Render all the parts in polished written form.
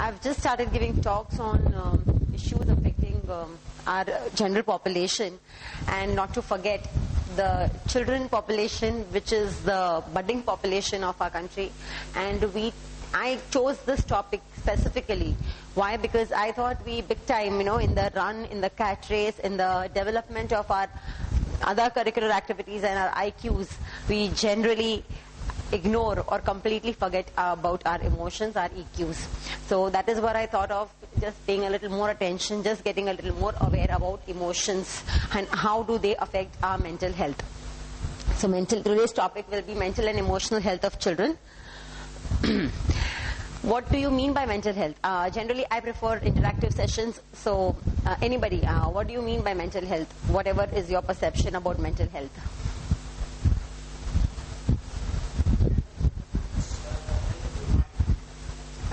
I've just started giving talks on issues affecting our general population, and not to forget the children population, which is the budding population of our country. And I chose this topic specifically. Why? Because I thought we big time, in the run, in the cat race, in the development of our other curricular activities and our IQs, we generally ignore or completely forget about our emotions, our EQs. So that is what I thought of, just paying a little more attention, just getting a little more aware about emotions and how do they affect our mental health. So today's topic will be mental and emotional health of children. What do you mean by mental health? Generally, I prefer interactive sessions. So anybody, what do you mean by mental health? Whatever is your perception about mental health.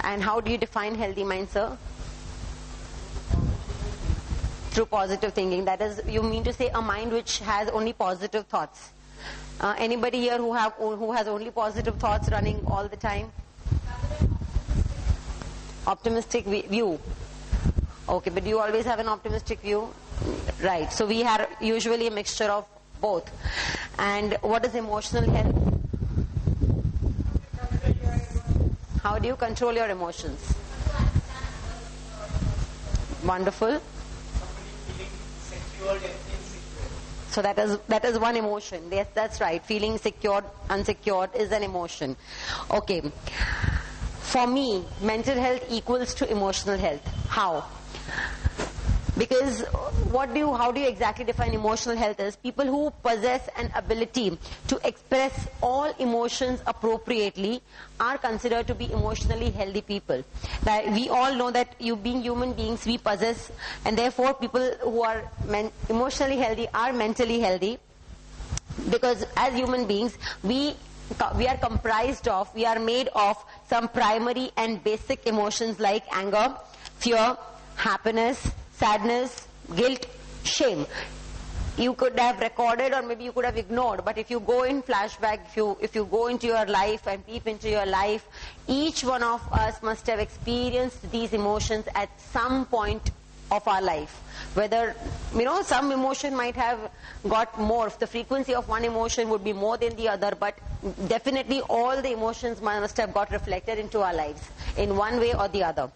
And how do you define healthy mind, sir? Through positive thinking. That is, you mean to say a mind which has only positive thoughts. Anybody here who has only positive thoughts running all the time? Optimistic view. Okay, but do you always have an optimistic view? Right. So we have usually a mixture of both. And what is emotional health? How do you control your emotions? Wonderful. So that is one emotion. Yes, that's right. Feeling secured, unsecured is an emotion. Okay. For me, mental health equals to emotional health. How? Because how do you exactly define emotional health as? People who possess an ability to express all emotions appropriately are considered to be emotionally healthy people. That we all know that being human beings, we possess, and therefore people who are emotionally healthy are mentally healthy, because as human beings, we are made of some primary and basic emotions like anger, fear, happiness, sadness, guilt, shame. You could have recorded or maybe you could have ignored, but if you go in flashback, if you go into your life and peep into your life, each one of us must have experienced these emotions at some point of our life. Whether, some emotion might have got more, the frequency of one emotion would be more than the other, but definitely all the emotions must have got reflected into our lives in one way or the other.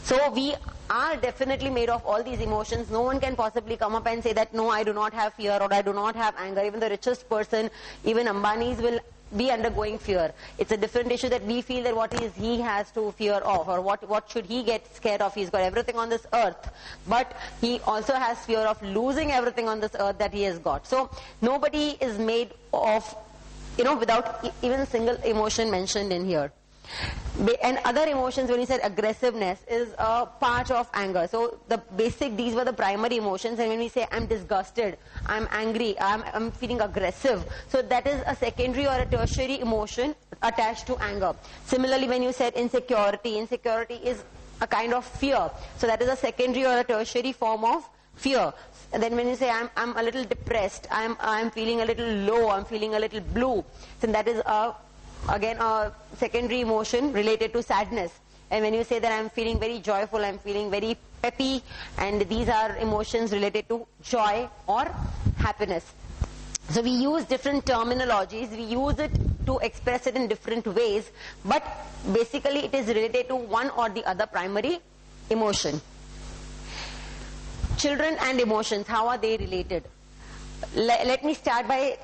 So we are definitely made of all these emotions. No one can possibly come up and say that, no, I do not have fear or I do not have anger. Even the richest person, even Ambanis, will be undergoing fear. It's a different issue that we feel that what he has to fear of, or what should he get scared of. He's got everything on this earth, but he also has fear of losing everything on this earth that he has got. So nobody is made of, without even a single emotion mentioned in here. And other emotions, when you said aggressiveness, is a part of anger. So these were the primary emotions. And when we say I'm disgusted, I'm angry, I'm feeling aggressive, so that is a secondary or a tertiary emotion attached to anger. Similarly, when you said insecurity is a kind of fear. So that is a secondary or a tertiary form of fear. And then when you say I'm a little depressed, I'm feeling a little low, I'm feeling a little blue, so that is again a secondary emotion related to sadness. And when you say that I'm feeling very joyful, I'm feeling very peppy, and these are emotions related to joy or happiness. So we use different terminologies, we use it to express it in different ways, but basically it is related to one or the other primary emotion. Children and emotions, how are they related? Let me start by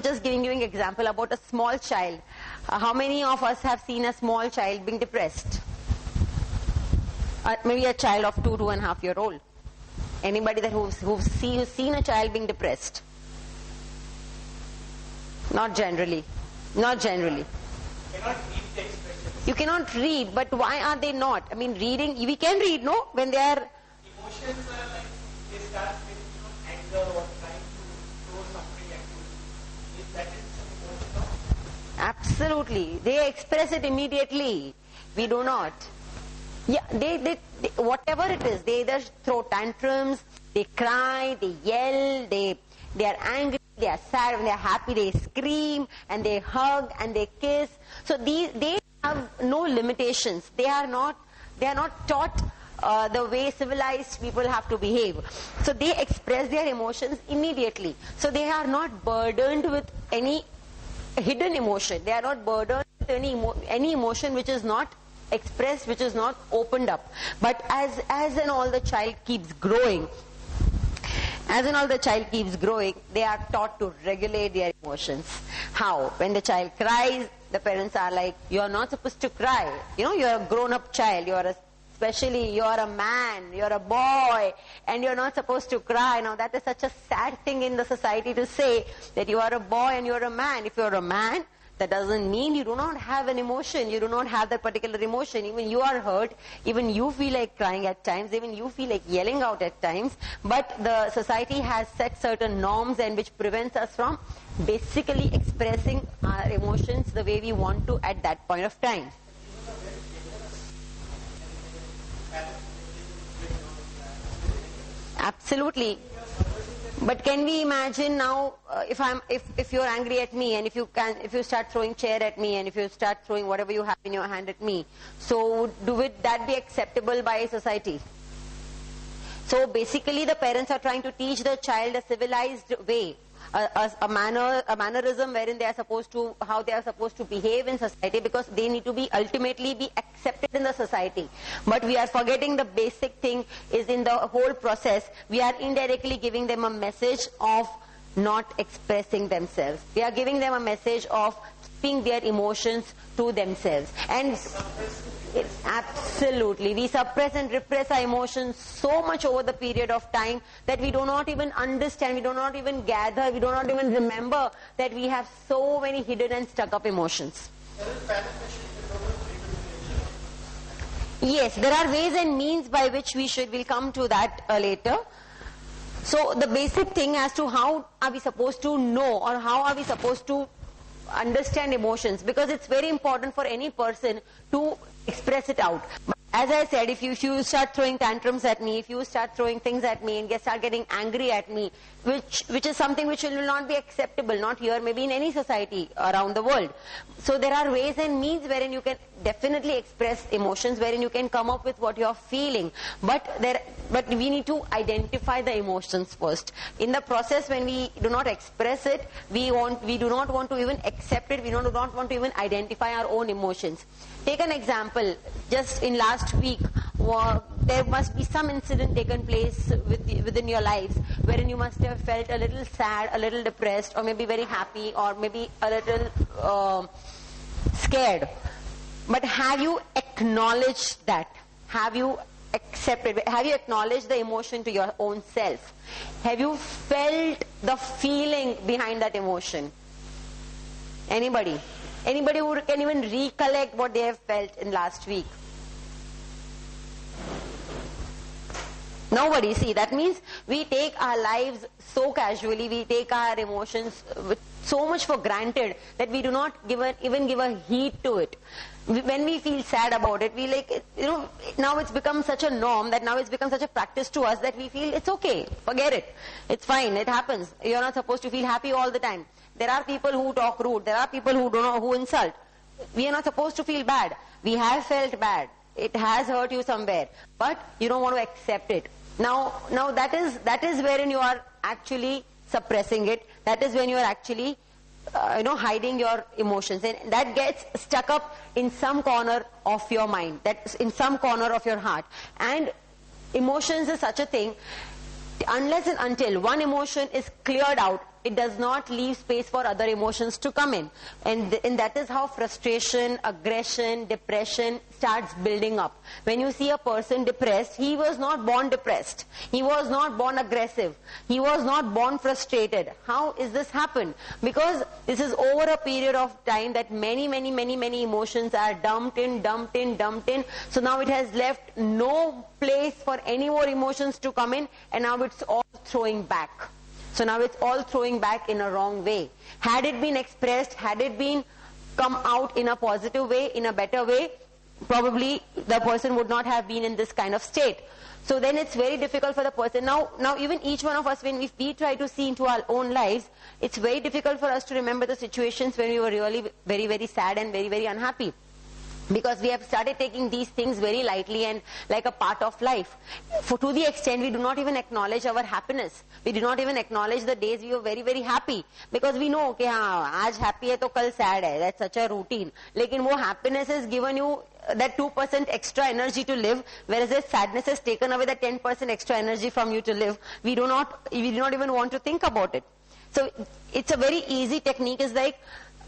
just giving you an example about a small child. How many of us have seen a small child being depressed? Maybe a child of 2.5-year-old. Anybody who's seen a child being depressed? Not generally. You cannot read, but why are they not? I mean, reading, we can read, no? When they are... Emotions are like, they start with anger or trying to throw something at you. That is some emotion. Absolutely. They express it immediately. We do not. Yeah, they whatever it is, they either throw tantrums, they cry, they yell, they are angry, they are sad, when they are happy, they scream, and they hug, and they kiss. So they have no limitations. They are not They are not taught the way civilized people have to behave. So they express their emotions immediately. So they are not burdened with any hidden emotion. They are not burdened with any emotion which is not expressed, which is not opened up. But as and all the child keeps growing, they are taught to regulate their emotions. How? When the child cries, the parents are like, you are not supposed to cry. You know, you are a grown-up child. Especially you are a man, you are a boy, and you are not supposed to cry. Now that is such a sad thing in the society to say, that you are a boy and you are a man. If you are a man, that doesn't mean you do not have an emotion. You do not have that particular emotion. Even you are hurt. Even you feel like crying at times. Even you feel like yelling out at times. But the society has set certain norms and which prevents us from basically expressing our emotions the way we want to at that point of time. Absolutely. But can we imagine now, if you're angry at me, and if you start throwing chair at me, and if you start throwing whatever you have in your hand at me, so would that be acceptable by society? So basically the parents are trying to teach the child a civilized way, a mannerism wherein how they are supposed to behave in society, because they need to ultimately be accepted in the society. But we are forgetting the basic thing is in the whole process, we are indirectly giving them a message of not expressing themselves. We are giving them a message of keeping their emotions to themselves. And absolutely, we suppress and repress our emotions so much over the period of time that we do not even understand, we do not even gather, we do not even remember that we have so many hidden and stuck up emotions. Yes, there are ways and means by which we'll come to that later. So the basic thing as to how are we supposed to know, or how are we supposed to understand emotions, because it's very important for any person to express it out. But as I said, if you start throwing tantrums at me, if you start throwing things at me and start getting angry at me, which is something which will not be acceptable, not here, maybe in any society around the world. So there are ways and means wherein you can definitely express emotions, wherein you can come up with what you are feeling. But we need to identify the emotions first. In the process, when we do not express it, we do not want to even accept it. We do not want to even identify our own emotions. Take an example. Just in last week, there must be some incident taken place within your lives wherein you must have felt a little sad, a little depressed, or maybe very happy, or maybe a little scared. But have you acknowledged that? Have you accepted it? Have you acknowledged the emotion to your own self? Have you felt the feeling behind that emotion? Anybody? Anybody who can even recollect what they have felt in last week? Nobody. See, that means we take our lives so casually, we take our emotions with so much for granted that we do not even give a heed to it. When we feel sad about it, we now it's become such a norm, that now it's become such a practice to us that we feel it's okay, forget it, it's fine, it happens. You're not supposed to feel happy all the time. There are people who talk rude, there are people who insult. We are not supposed to feel bad. We have felt bad. It has hurt you somewhere, but you don't want to accept it. Now that is wherein you are actually suppressing it. That is when you are actually hiding your emotions, and that gets stuck up in some corner of your mind, that's in some corner of your heart. And emotions is such a thing, unless and until one emotion is cleared out, it does not leave space for other emotions to come in. And that is how frustration, aggression, depression starts building up. When you see a person depressed, he was not born depressed. He was not born aggressive. He was not born frustrated. How is this happened? Because this is over a period of time that many emotions are dumped in. So now it has left no place for any more emotions to come in, and now it's all throwing back. So now it's all throwing back in a wrong way. Had it been expressed, had it been come out in a positive way, in a better way, probably the person would not have been in this kind of state. So then it's very difficult for the person. Now even each one of us, if we try to see into our own lives, it's very difficult for us to remember the situations when we were really very, very sad and very, very unhappy. Because we have started taking these things very lightly and like a part of life. To the extent we do not even acknowledge our happiness. We do not even acknowledge the days we were very, very happy. Because we know, okay, aaj happy hai to kal sad hai. That's such a routine. Lekin wo happiness has given you that 2% extra energy to live, whereas the sadness has taken away that 10% extra energy from you to live. We do not even want to think about it. So it's a very easy technique. Is like,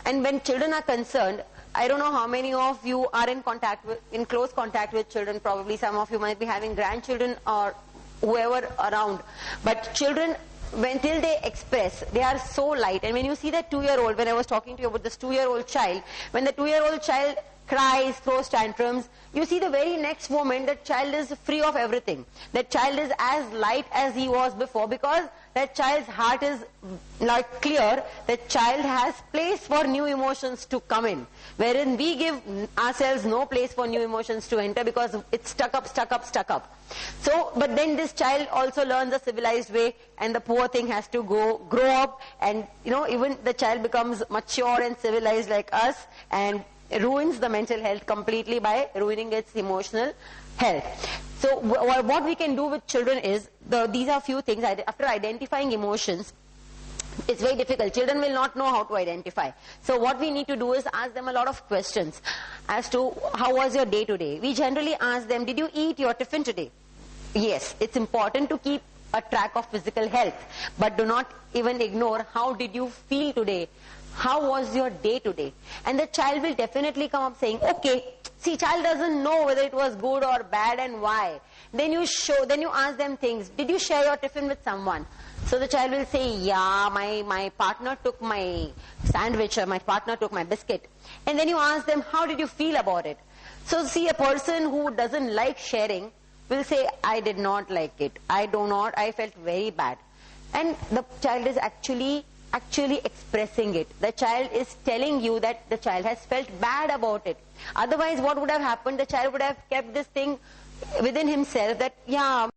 and when children are concerned, I don't know how many of you are in close contact with children. Probably some of you might be having grandchildren or whoever around. But children, till they express, they are so light. And when you see that 2-year-old, when I was talking to you about this 2-year-old child, when the 2-year-old child cries, throws tantrums, you see the very next moment that child is free of everything. That child is as light as he was before, because that child's heart is like clear. That child has place for new emotions to come in, wherein we give ourselves no place for new emotions to enter because it's stuck up. So, but then this child also learns a civilized way, and the poor thing has to grow up, and even the child becomes mature and civilized like us, and ruins the mental health completely by ruining its emotional health. So what we can do with children is, these are few things. After identifying emotions, it's very difficult. Children will not know how to identify. So what we need to do is ask them a lot of questions as to how was your day today. We generally ask them, did you eat your tiffin today? Yes, it's important to keep a track of physical health, but do not even ignore how did you feel today. How was your day today? And the child will definitely come up saying, okay. See, child doesn't know whether it was good or bad and why. Then you ask them things. Did you share your tiffin with someone? So the child will say, yeah, my partner took my sandwich, or my partner took my biscuit. And then you ask them, how did you feel about it? So see, a person who doesn't like sharing will say, I did not like it. I felt very bad. And the child is actually expressing it. The child is telling you that the child has felt bad about it. Otherwise, what would have happened? The child would have kept this thing within himself that, yeah,